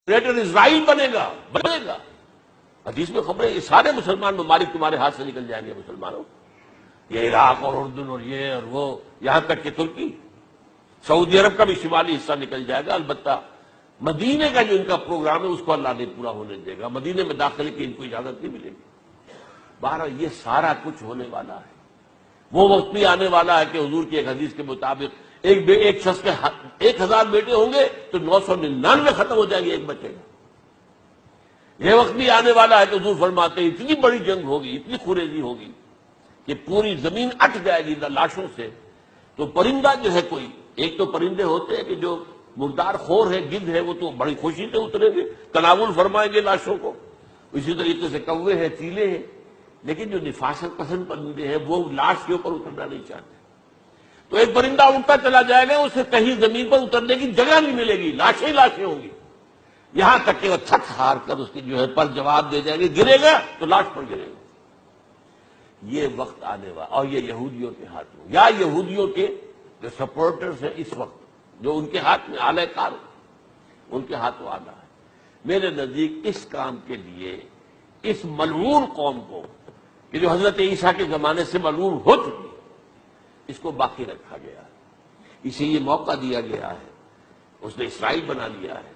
Greater اسرائیل بنے گا. حدیث میں خبریں یہ سارے مسلمان ممالک تمہارے ہاتھ سے نکل جائیں گے مسلمانوں. یہ عراق اور اردن اور یہ اور وہ یہاں تک کہ ترکی سعودی عرب کا بھی شمالی حصہ نکل جائے گا. البتہ مدینے کا جو ان کا پروگرام ہے اس کو اللہ نہیں پورا ہونے دے گا. مدینے میں داخلے کی ان کو اجازت نہیں ملے گی. بہرحال یہ سارا کچھ ہونے والا ہے. وہ وقت بھی آنے والا ہے کہ حضور کی ایک حدیث کے مطابق ایک شخص کے 1000 بیٹے ہوں گے تو 999 ختم ہو جائیں گے، ایک بچے گا. یہ وقت بھی آنے والا ہے کہ حضور فرماتے ہیں اتنی بڑی جنگ ہوگی، اتنی خوریزی ہوگی کہ پوری زمین اٹ جائے گی لاشوں سے. تو پرندہ جو ہے کوئی ایک تو پرندے ہوتے ہیں کہ جو مردار خور ہے، گدھ ہے، وہ تو بڑی خوشی سے اتریں گے، تناول فرمائیں گے لاشوں کو. اسی طریقے سے کوے ہیں، چیلے ہیں. لیکن جو نفاست پسند پرندے ہیں وہ لاش کے اوپر اترنا نہیں چاہتے. تو ایک پرندہ اڑتا چلا جائے گا، اسے کہیں زمین پر اترنے کی جگہ نہیں ملے گی، لاشیں لاشیں ہوں گی. یہاں تک کہ وہ تھک ہار کر اس کی جو ہے پر جواب دے جائیں گے، گرے گا تو لاش پر گرے گا. یہ وقت آنے والا، اور یہ یہودیوں کے ہاتھ میں، یا یہودیوں کے جو سپورٹرز ہیں اس وقت، جو ان کے ہاتھ میں آلہ کار ان کے ہاتھوں آنا ہے. میرے نزدیک اس کام کے لیے اس ملعون قوم کو کہ جو حضرت عیسیٰ کے زمانے سے ملعون ہو چکی، اس کو باقی رکھا گیا ہے. اسے یہ موقع دیا گیا ہے. اس نے اسرائیل بنا لیا ہے.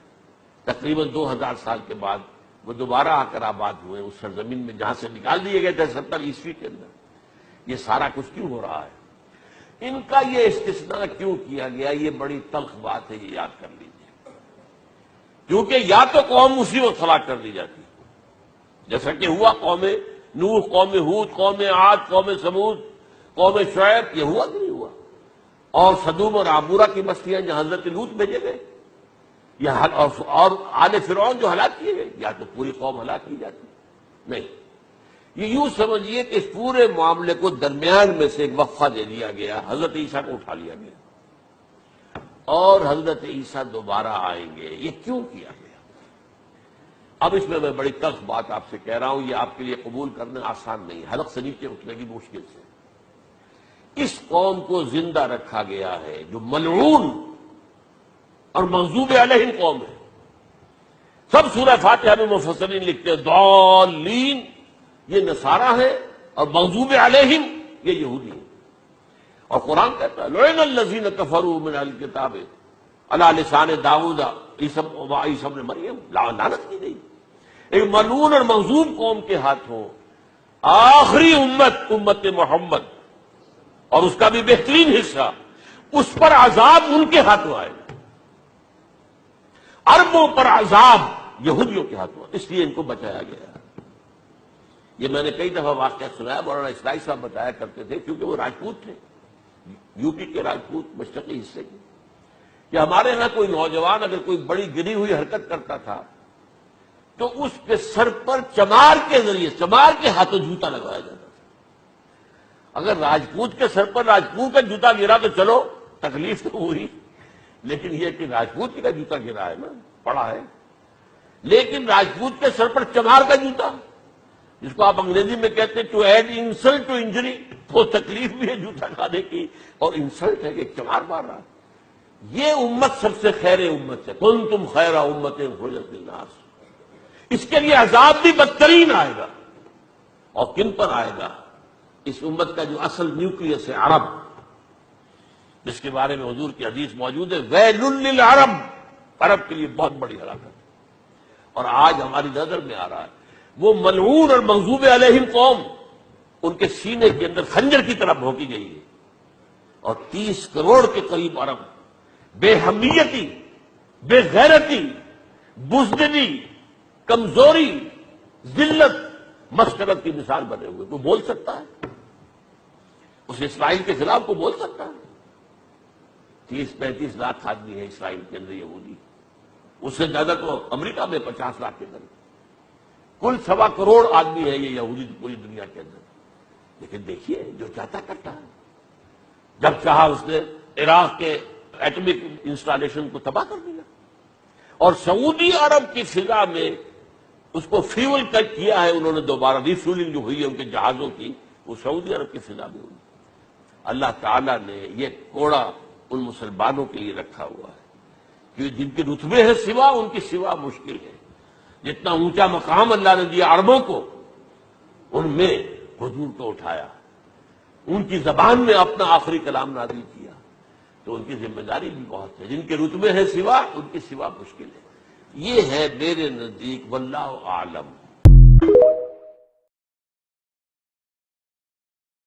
تقریباً 2000 سال کے بعد وہ دوبارہ آ کر آباد ہوئے اس سرزمین میں جہاں سے نکال دیے گئے تھے 70 عیسوی کے اندر. یہ سارا کچھ کیوں ہو رہا ہے؟ ان کا یہ استثناء کیوں کیا گیا؟ یہ بڑی تلخ بات ہے، یہ یاد کر لیجیے. کیونکہ یا تو قوم اسی وقت ہلاک کر دی جاتی جیسا کہ ہوا قوم نوح، قوم ہود، قوم عاد، قوم سمود، قوم شعیب. یہ ہوا کہ نہیں ہوا؟ اور سدوم اور عمورہ کی بستیاں جہاں حضرت لوط بھیجے گئے، اور آل فرعون جو ہلاک کیے گئے. یا تو پوری قوم ہلاک کی جاتی نہیں. یہ یوں سمجھیے کہ اس پورے معاملے کو درمیان میں سے ایک وقفہ دے دیا گیا، حضرت عیسیٰ کو اٹھا لیا گیا اور حضرت عیسیٰ دوبارہ آئیں گے. یہ کیوں کیا گیا؟ اب اس میں بڑی تلخ بات آپ سے کہہ رہا ہوں، یہ آپ کے لیے قبول کرنا آسان نہیں، حلق سے نیچے اٹھنے کی مشکل سے. اس قوم کو زندہ رکھا گیا ہے جو ملعون اور مغضوب علیہم قوم ہے. سب سورہ فاتحہ میں مفسرین لکھتے ہیں ضالین یہ نصارہ ہے اور مغضوب علیہم یہ یہودی ہیں. اور قرآن کہتا ہے لعن الذین کفروا من اہل الکتاب علی لسان داؤد عیسی ابن مریم، لعنت کی گئی. ایک ملعون اور مغضوب قوم کے ہاتھوں آخری امت محمد اور اس کا بھی بہترین حصہ، اس پر عذاب ان کے ہاتھوں آئے گا. اربوں پر عذاب یہودیوں کے ہاتھوں، اس لیے ان کو بچایا گیا. یہ میں نے کئی دفعہ واقعہ سنایا، مولانا اسرائیل صاحب بتایا کرتے تھے کیونکہ وہ راجپوت تھے، یو پی کے راجپوت مشرقی حصے کے، کہ ہمارے ہاں کوئی نوجوان اگر کوئی بڑی گری ہوئی حرکت کرتا تھا تو اس کے سر پر چمار کے ذریعے، چمار کے ہاتھوں جوتا لگوایا جاتا تھا. اگر راجپوت کے سر پر راجپوت کا جوتا گرا تو چلو تکلیف تو ہوئی، لیکن یہ کہ راجپوت کا جوتا گرا ہے نا، پڑا ہے. لیکن راجپوت کے سر پر چمار کا جوتا، جس کو آپ انگریزی میں کہتے ہیں to add insult to injury, تو تکلیف بھی ہے جوتا کھانے کی اور انسلٹ ہے کہ چمار مار رہا. یہ امت سب سے خیر امت ہے، کنتم خیر امت اخرجت للناس. اس کے لیے عذاب بھی بدترین آئے گا. اور کن پر آئے گا؟ اس امت کا جو اصل نیوکلیس ہے عرب، جس کے بارے میں حضور کی حدیث موجود ہے ویل للعرب، عرب کے لیے بہت بڑی ہلاکت. اور آج ہماری نظر میں آ رہا ہے وہ ملعون اور مغضوب علیہم قوم ان کے سینے کے اندر خنجر کی طرح بھونکی گئی ہے. اور 30 کروڑ کے قریب عرب بے حمیتی، بے غیرتی، بزدلی، کمزوری، ذلت، مسکرت کی مثال بنے ہوئے. وہ بول سکتا ہے؟ اس اسرائیل کے خلاف کو بول سکتا ہے؟ 30-35 لاکھ آدمی ہے اسرائیل کے اندر یہودی، اس سے زیادہ تو امریکہ میں 50 لاکھ کے اندر، کل 1.25 کروڑ آدمی ہے یہ یہودی پوری دنیا کے اندر. لیکن دیکھیے جو چاہتا کرتا ہے. جب چاہا اس نے عراق کے ایٹمک انسٹالیشن کو تباہ کر دیا، اور سعودی عرب کی فضا میں اس کو فیول کٹ کیا ہے انہوں نے. دوبارہ ریفیولنگ جو ہوئی ہے ان کے جہازوں کی، وہ سعودی عرب کی فضا میں ہوئی. اللہ تعالیٰ نے یہ کوڑا ان مسلمانوں کے لیے رکھا ہوا ہے کہ جن کے رتبے ہیں سوا، ان کی سوا مشکل ہے۔ جتنا اونچا مقام اللہ نے دیا عربوں کو، ان میں حضور کو اٹھایا، ان کی زبان میں اپنا آخری کلام نازل کیا، تو ان کی ذمہ داری بھی بہت ہے۔ جن کے رتبے ہیں سوا، ان کی سوا مشکل ہے۔ یہ ہے میرے نزدیک، واللہ اعلم۔